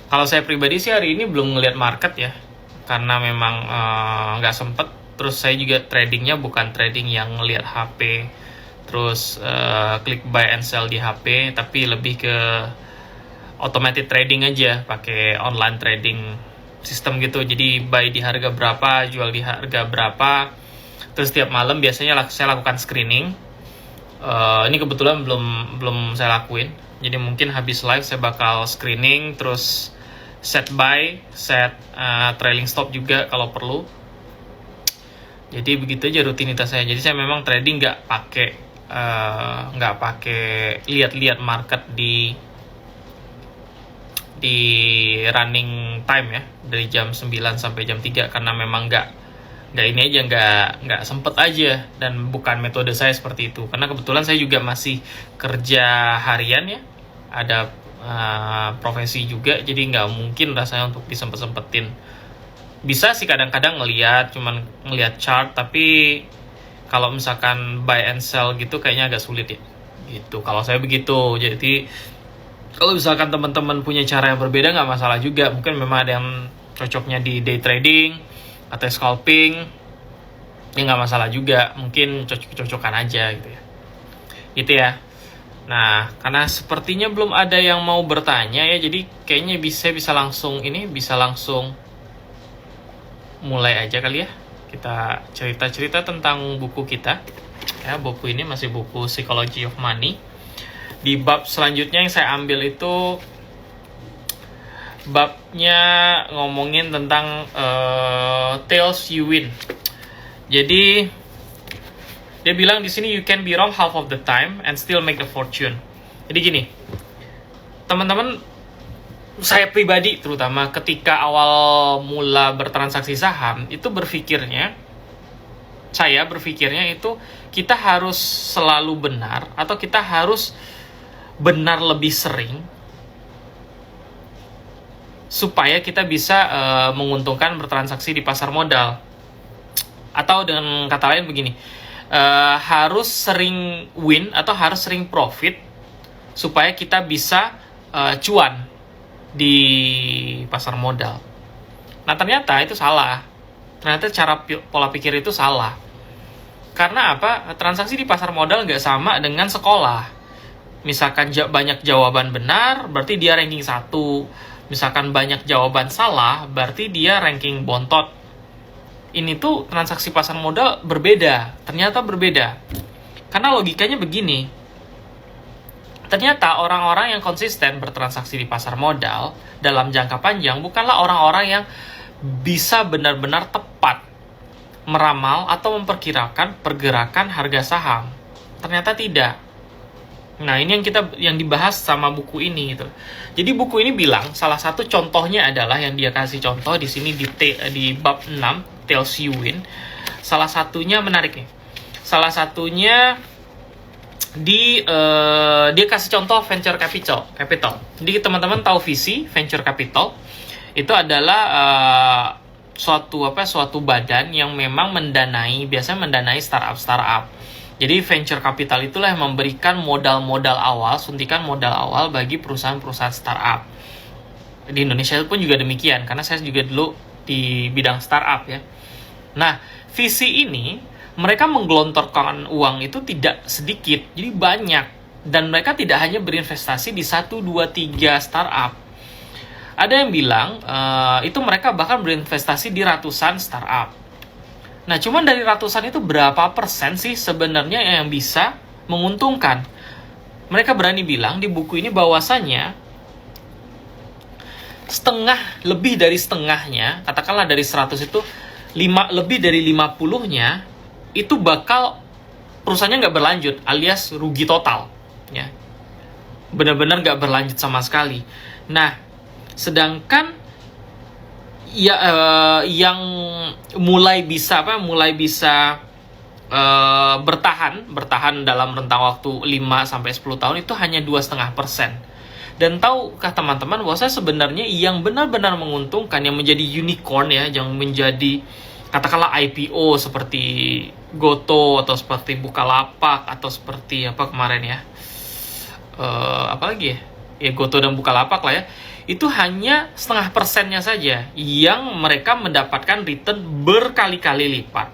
Kalau saya pribadi sih hari ini belum ngelihat market ya, karena memang nggak sempet. Terus saya juga tradingnya bukan trading yang ngelihat HP, terus klik buy and sell di HP, tapi lebih ke automated trading aja, pakai online trading sistem gitu. Jadi buy di harga berapa, jual di harga berapa. Terus tiap malam biasanya saya lakukan screening. Ini kebetulan belum saya lakuin. Jadi mungkin habis live saya bakal screening, terus set buy, set trailing stop juga kalau perlu. Jadi begitu aja rutinitas saya. Jadi saya memang trading nggak pakai lihat-lihat market di running time ya, dari jam 9 sampai jam 3, karena memang nggak sempet aja, dan bukan metode saya seperti itu. Karena kebetulan saya juga masih kerja harian ya, ada profesi juga, jadi nggak mungkin rasanya untuk disempet-sempetin. Bisa sih kadang-kadang cuman ngelihat chart, tapi kalau misalkan buy and sell gitu kayaknya agak sulit ya gitu. Kalau saya begitu. Jadi kalau misalkan teman-teman punya cara yang berbeda nggak masalah juga. Mungkin memang ada yang cocoknya di day trading atau scalping, ya nggak masalah juga. Mungkin cocok-cocokan aja gitu ya. Gitu ya. Nah, karena sepertinya belum ada yang mau bertanya ya, jadi kayaknya bisa langsung mulai aja kali ya. Kita cerita-cerita tentang buku kita. Ya, buku ini masih buku Psychology of Money. Di bab selanjutnya yang saya ambil itu babnya ngomongin tentang Tails You Win. Jadi dia bilang di sini, you can be wrong half of the time and still make a fortune. Jadi gini, teman-teman, saya pribadi terutama ketika awal mula bertransaksi saham itu saya berpikirnya itu kita harus selalu benar, atau kita harus benar lebih sering supaya kita bisa menguntungkan bertransaksi di pasar modal. Atau dengan kata lain begini, harus sering win atau harus sering profit supaya kita bisa cuan di pasar modal. Nah, ternyata itu salah. Ternyata pola pikir itu salah. Karena apa? Transaksi di pasar modal nggak sama dengan sekolah. Misalkan banyak jawaban benar, berarti dia ranking 1. Misalkan banyak jawaban salah, berarti dia ranking bontot. Ini tuh transaksi pasar modal berbeda. Ternyata berbeda. Karena logikanya begini. Ternyata orang-orang yang konsisten bertransaksi di pasar modal dalam jangka panjang bukanlah orang-orang yang bisa benar-benar tepat meramal atau memperkirakan pergerakan harga saham. Ternyata tidak. Nah, ini yang dibahas sama buku ini gitu. Jadi buku ini bilang salah satu contohnya adalah yang dia kasih contoh di sini di bab 6 Tails You Win. Salah satunya menarik nih. Salah satunya dia kasih contoh venture capital. Jadi teman-teman tahu visi venture capital itu adalah suatu badan yang memang biasanya mendanai startup. Jadi venture capital itulah yang memberikan suntikan modal awal bagi perusahaan-perusahaan startup. Di Indonesia pun juga demikian, karena saya juga dulu di bidang startup ya. Nah, visi ini mereka menggelontorkan uang itu tidak sedikit, jadi banyak. Dan mereka tidak hanya berinvestasi di 1, 2, 3 startup. Ada yang bilang itu mereka bahkan berinvestasi di ratusan startup. Nah, cuman dari ratusan itu berapa persen sih sebenarnya yang bisa menguntungkan? Mereka berani bilang di buku ini bahwasannya lebih dari setengahnya, katakanlah dari 100 itu lebih dari 50-nya itu bakal perusahaannya nggak berlanjut, alias rugi total ya, benar-benar nggak berlanjut sama sekali. Nah, sedangkan yang mulai bisa bertahan dalam rentang waktu 5-10 tahun itu hanya 2,5%. Dan tahukah teman-teman bahwa sebenarnya yang benar-benar menguntungkan, yang menjadi unicorn ya, yang menjadi katakanlah IPO seperti Goto atau seperti Bukalapak atau seperti apa kemarin ya, apalagi ya Goto dan Bukalapak lah ya, itu hanya 0,5%-nya saja yang mereka mendapatkan return berkali-kali lipat.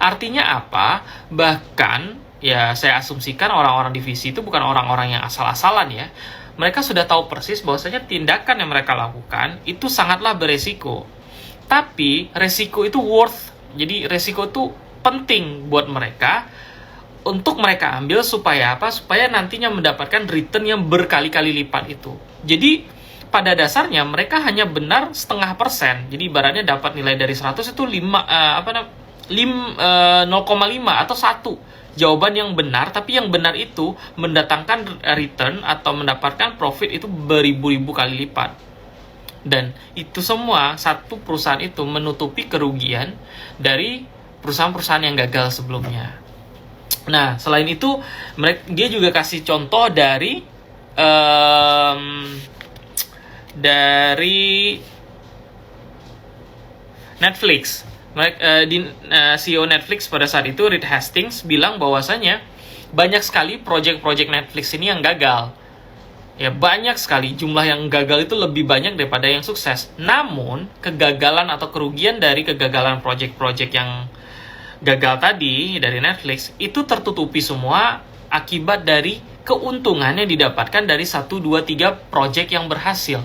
Artinya apa? Bahkan, ya saya asumsikan orang-orang di VC itu bukan orang-orang yang asal-asalan ya. Mereka sudah tahu persis bahwasanya tindakan yang mereka lakukan itu sangatlah beresiko. Tapi resiko itu worth. Jadi resiko itu penting buat mereka untuk mereka ambil supaya apa? Supaya nantinya mendapatkan return yang berkali-kali lipat itu. Jadi pada dasarnya mereka hanya benar 0,5%. Jadi ibaratnya dapat nilai dari 100 itu 0,5 atau 1 jawaban yang benar, tapi yang benar itu mendatangkan return atau mendapatkan profit itu beribu-ribu kali lipat. Dan itu semua, satu perusahaan itu menutupi kerugian dari perusahaan-perusahaan yang gagal sebelumnya. Nah, selain itu dia juga kasih contoh dari Netflix. CEO Netflix pada saat itu, Reed Hastings, bilang bahwasanya banyak sekali proyek-proyek Netflix ini yang gagal. Ya, banyak sekali. Jumlah yang gagal itu lebih banyak daripada yang sukses. Namun, kegagalan atau kerugian dari kegagalan proyek-proyek yang gagal tadi dari Netflix itu tertutupi semua akibat dari keuntungan yang didapatkan dari 1, 2, 3 proyek yang berhasil.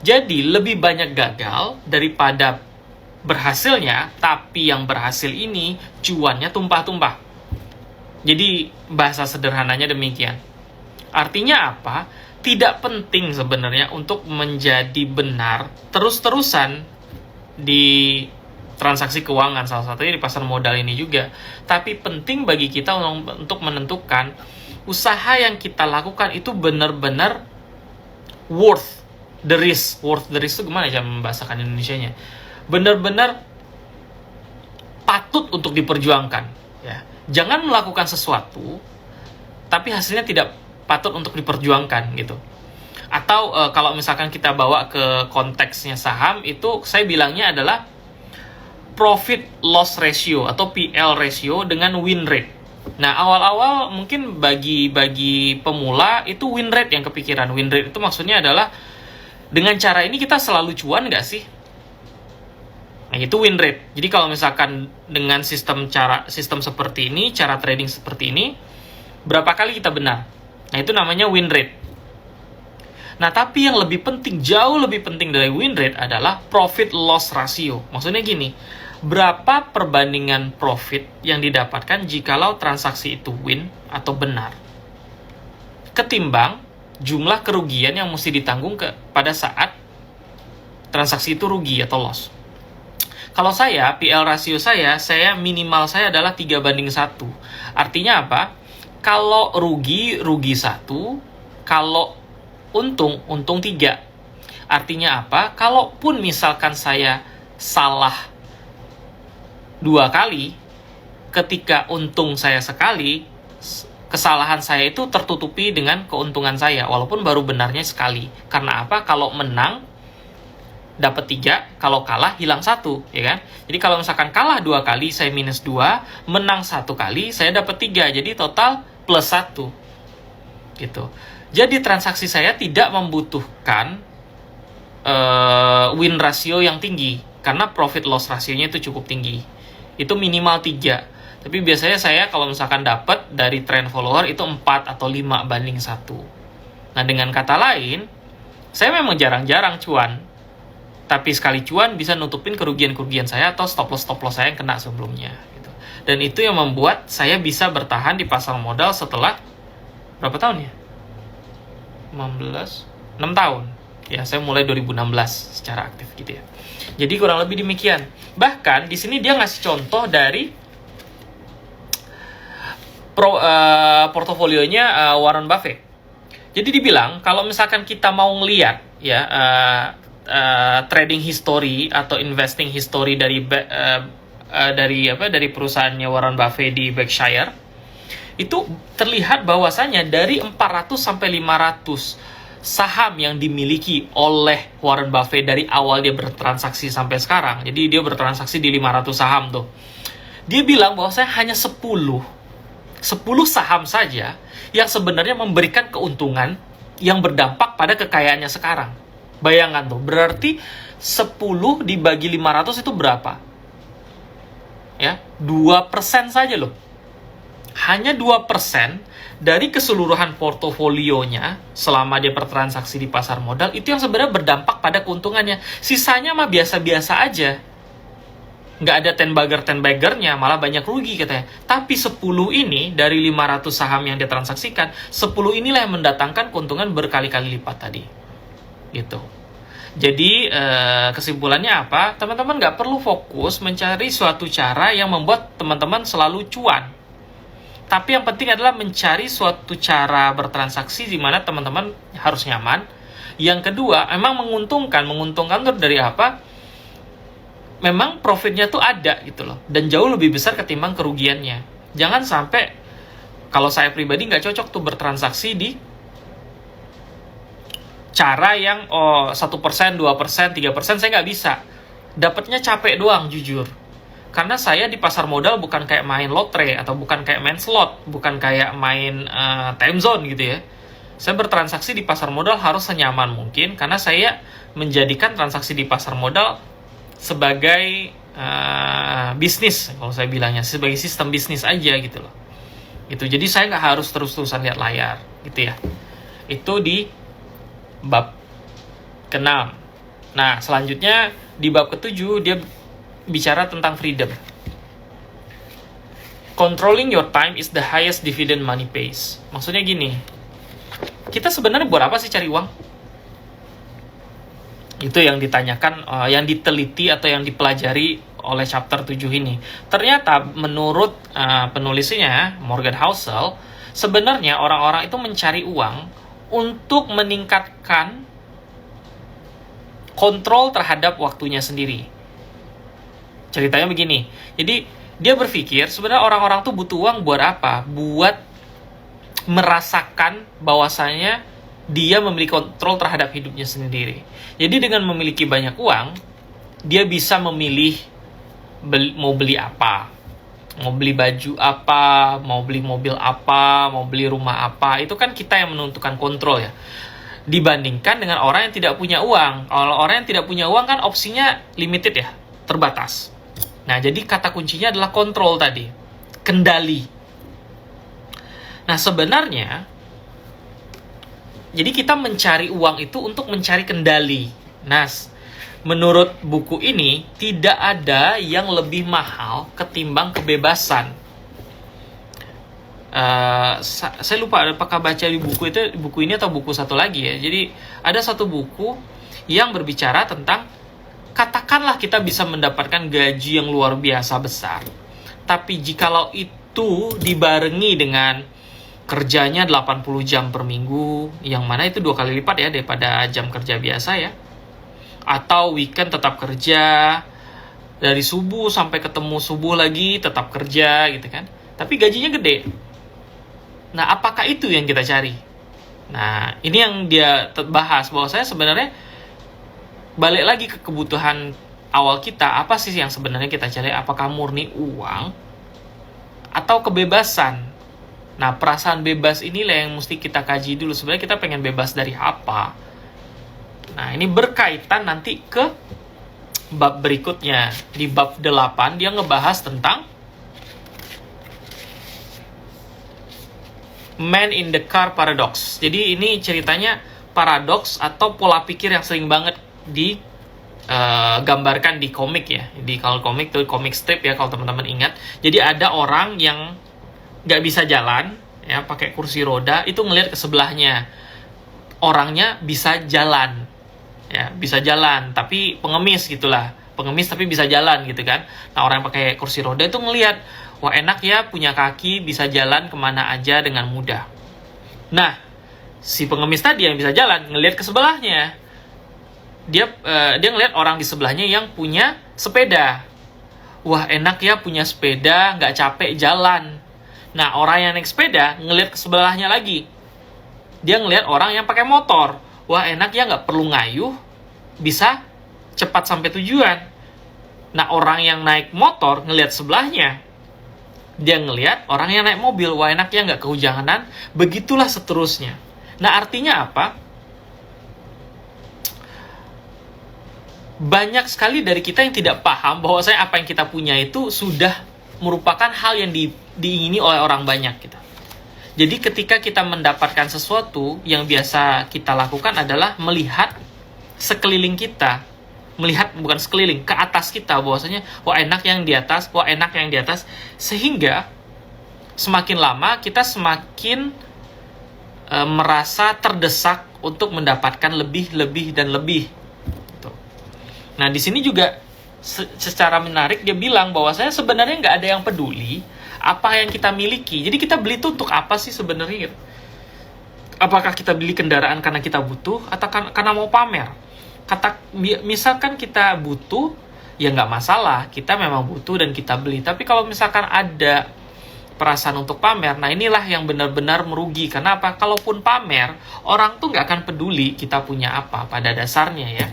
Jadi, lebih banyak gagal daripada berhasilnya, tapi yang berhasil ini cuannya tumpah-tumpah. Jadi bahasa sederhananya demikian. Artinya apa? Tidak penting sebenarnya untuk menjadi benar terus-terusan di transaksi keuangan, salah satunya di pasar modal ini juga. Tapi penting bagi kita untuk menentukan usaha yang kita lakukan itu benar-benar worth the risk. Worth the risk itu gimana ya membahasakan Indonesianya? Benar-benar patut untuk diperjuangkan. Ya. Jangan melakukan sesuatu, tapi hasilnya tidak patut untuk diperjuangkan gitu. Atau kalau misalkan kita bawa ke konteksnya saham, itu saya bilangnya adalah profit loss ratio atau PL ratio dengan win rate. Nah, awal-awal mungkin bagi pemula itu win rate yang kepikiran. Win rate itu maksudnya adalah dengan cara ini kita selalu cuan nggak sih? Nah, itu win rate. Jadi kalau misalkan dengan sistem seperti ini, cara trading seperti ini, berapa kali kita benar? Nah, itu namanya win rate. Nah, tapi yang lebih penting, jauh lebih penting dari win rate adalah profit loss ratio. Maksudnya gini, berapa perbandingan profit yang didapatkan jikalau transaksi itu win atau benar, ketimbang jumlah kerugian yang mesti ditanggung pada saat transaksi itu rugi atau loss. Kalau saya, PL rasio saya minimal saya adalah 3:1. Artinya apa? Kalau rugi 1, kalau untung 3. Artinya apa? Kalaupun misalkan saya salah 2 kali, ketika untung saya sekali, kesalahan saya itu tertutupi dengan keuntungan saya, walaupun baru benarnya sekali. Karena apa? Kalau menang dapat 3, kalau kalah hilang 1, ya kan? Jadi kalau misalkan kalah 2 kali, saya minus 2, menang 1 kali, saya dapat 3, jadi total plus 1. Gitu. Jadi transaksi saya tidak membutuhkan win ratio yang tinggi, karena profit loss rasionya itu cukup tinggi. Itu minimal 3. Tapi biasanya saya kalau misalkan dapat dari trend follower itu 4 atau 5:1. Nah, dengan kata lain, saya memang jarang-jarang cuan. Tapi sekali cuan bisa nutupin kerugian-kerugian saya atau stop loss saya yang kena sebelumnya. Gitu. Dan itu yang membuat saya bisa bertahan di pasar modal setelah berapa tahun ya? 6 tahun. Ya, saya mulai 2016 secara aktif gitu ya. Jadi kurang lebih demikian. Bahkan di sini dia ngasih contoh dari portofolionya Warren Buffett. Jadi dibilang kalau misalkan kita mau ngelihat ya trading history atau investing history dari perusahaannya Warren Buffett di Berkshire, itu terlihat bahwasanya dari 400 sampai 500 saham yang dimiliki oleh Warren Buffett dari awal dia bertransaksi sampai sekarang. Jadi dia bertransaksi di 500 saham tuh. Dia bilang bahwasanya hanya 10 saham saja yang sebenarnya memberikan keuntungan yang berdampak pada kekayaannya sekarang. Bayangkan tuh, berarti 10 dibagi 500 itu berapa? Ya, 2% saja loh. Hanya 2% dari keseluruhan portofolionya selama dia bertransaksi di pasar modal itu yang sebenarnya berdampak pada keuntungannya. Sisanya mah biasa-biasa aja. Nggak ada ten-bagger-ten-baggernya, malah banyak rugi katanya. Tapi 10 ini dari 500 saham yang dia transaksikan, 10 inilah yang mendatangkan keuntungan berkali-kali lipat tadi. Gitu. Jadi kesimpulannya apa? Teman-teman nggak perlu fokus mencari suatu cara yang membuat teman-teman selalu cuan. Tapi yang penting adalah mencari suatu cara bertransaksi di mana teman-teman harus nyaman. Yang kedua, memang menguntungkan. Menguntungkan itu dari apa? Memang profitnya tuh ada gitu loh. Dan jauh lebih besar ketimbang kerugiannya. Jangan sampai, kalau saya pribadi nggak cocok tuh bertransaksi di cara yang 1%, 2%, 3%, saya nggak bisa. Dapatnya capek doang, jujur. Karena saya di pasar modal bukan kayak main lotre, atau bukan kayak main slot, bukan kayak main time zone gitu ya. Saya bertransaksi di pasar modal harus senyaman mungkin, karena saya menjadikan transaksi di pasar modal sebagai bisnis, kalau saya bilangnya, sebagai sistem bisnis aja gitu loh. Gitu. Jadi saya nggak harus terus-terusan lihat layar gitu ya. Itu di bab ke-6. Nah, selanjutnya di bab ke-7 dia bicara tentang freedom. Controlling your time is the highest dividend money pays. Maksudnya gini, kita sebenarnya buat apa sih cari uang? Itu yang ditanyakan, yang diteliti atau yang dipelajari oleh chapter 7 ini. Ternyata menurut penulisnya, Morgan Housel, sebenarnya orang-orang itu mencari uang untuk meningkatkan kontrol terhadap waktunya sendiri. Ceritanya begini, jadi dia berpikir sebenarnya orang-orang tuh butuh uang buat apa? Buat merasakan bahwasanya dia memiliki kontrol terhadap hidupnya sendiri. Jadi dengan memiliki banyak uang, dia bisa memilih mau beli apa, mau beli baju apa, mau beli mobil apa, mau beli rumah apa. Itu kan kita yang menentukan kontrol ya. Dibandingkan dengan orang yang tidak punya uang. Kalau orang yang tidak punya uang kan opsinya limited ya, terbatas. Nah, jadi kata kuncinya adalah kontrol tadi. Kendali. Nah, sebenarnya, jadi kita mencari uang itu untuk mencari kendali. Nah, menurut buku ini, tidak ada yang lebih mahal ketimbang kebebasan. Saya lupa apakah baca di buku ini atau buku satu lagi ya. Jadi, ada satu buku yang berbicara tentang katakanlah kita bisa mendapatkan gaji yang luar biasa besar. Tapi jikalau itu dibarengi dengan kerjanya 80 jam per minggu, yang mana itu 2 kali lipat ya daripada jam kerja biasa ya. Atau weekend tetap kerja, dari subuh sampai ketemu subuh lagi tetap kerja gitu kan. Tapi gajinya gede. Nah, apakah itu yang kita cari? Nah, ini yang dia bahas bahwa saya sebenarnya balik lagi ke kebutuhan awal kita, apa sih yang sebenarnya kita cari? Apakah murni uang atau kebebasan? Nah, perasaan bebas inilah yang mesti kita kaji dulu. Sebenarnya kita pengen bebas dari apa? Nah, ini berkaitan nanti ke bab berikutnya. Di bab 8 dia ngebahas tentang Man in the Car Paradox. Jadi ini ceritanya paradoks atau pola pikir yang sering banget digambarkan di komik ya. Kalau komik tuh komik strip ya, kalau teman-teman ingat. Jadi ada orang yang nggak bisa jalan ya, pakai kursi roda, itu ngelihat ke sebelahnya orangnya bisa jalan ya, bisa jalan tapi pengemis gitulah, pengemis tapi bisa jalan gitu kan. Nah, orang yang pakai kursi roda itu ngelihat, wah enak ya punya kaki, bisa jalan kemana aja dengan mudah. Nah, si pengemis tadi yang bisa jalan ngelihat ke sebelahnya, dia ngelihat orang di sebelahnya yang punya sepeda. Wah enak ya punya sepeda, nggak capek jalan. Nah, orang yang naik sepeda ngelihat ke sebelahnya lagi, dia ngelihat orang yang pakai motor. Wah enak ya nggak perlu ngayuh, bisa cepat sampai tujuan. Nah, orang yang naik motor ngelihat sebelahnya, dia ngelihat orang yang naik mobil. Wah enak ya nggak kehujanan. Begitulah seterusnya. Nah, artinya apa? Banyak sekali dari kita yang tidak paham bahwa apa yang kita punya itu sudah merupakan hal yang diingini oleh orang banyak gitu. Jadi ketika kita mendapatkan sesuatu, yang biasa kita lakukan adalah melihat sekeliling kita, melihat bukan sekeliling, ke atas kita, bahwasanya wah enak yang di atas, wah enak yang di atas, sehingga semakin lama kita semakin merasa terdesak untuk mendapatkan lebih dan lebih. Gitu. Nah, di sini juga secara menarik dia bilang bahwasanya sebenarnya nggak ada yang peduli apa yang kita miliki. Jadi kita beli itu untuk apa sih sebenarnya? Apakah kita beli kendaraan karena kita butuh atau karena mau pamer? Misalkan kita butuh, ya nggak masalah, kita memang butuh dan kita beli. Tapi kalau misalkan ada perasaan untuk pamer, nah inilah yang benar-benar merugi. Karena apa? Kalaupun pamer, orang tuh nggak akan peduli kita punya apa pada dasarnya ya.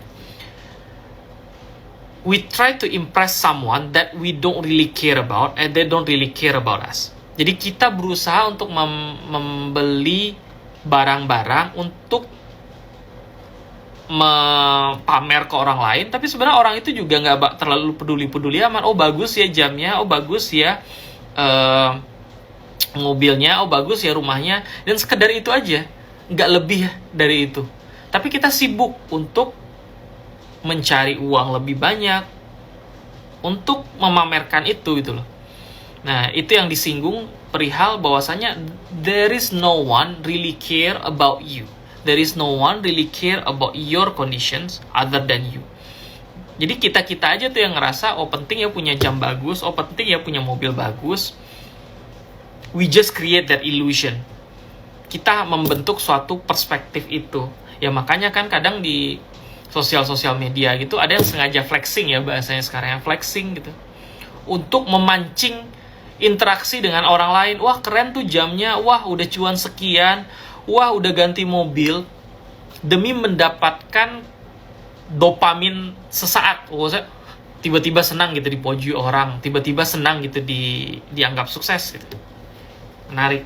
We try to impress someone that we don't really care about and they don't really care about us. Jadi kita berusaha untuk membeli barang-barang untuk pamer ke orang lain, tapi sebenarnya orang itu juga nggak terlalu peduli aman. Oh bagus ya jamnya, oh bagus ya mobilnya, oh bagus ya rumahnya, dan sekedar itu aja, nggak lebih dari itu. Tapi kita sibuk untuk mencari uang lebih banyak untuk memamerkan itu gitu loh. Nah, itu yang disinggung perihal bahwasanya there is no one really care about you. There is no one really care about your conditions other than you. Jadi kita aja tuh yang ngerasa oh penting ya punya jam bagus, oh penting ya punya mobil bagus. We just create that illusion. Kita membentuk suatu perspektif itu. Ya makanya kan kadang di sosial media gitu ada yang sengaja flexing ya, bahasanya sekarang yang flexing gitu, untuk memancing interaksi dengan orang lain. Wah keren tuh jamnya, wah udah cuan sekian, wah udah ganti mobil, demi mendapatkan dopamin sesaat. Tiba-tiba senang gitu dipuji orang, tiba-tiba senang gitu dianggap sukses gitu. Menarik.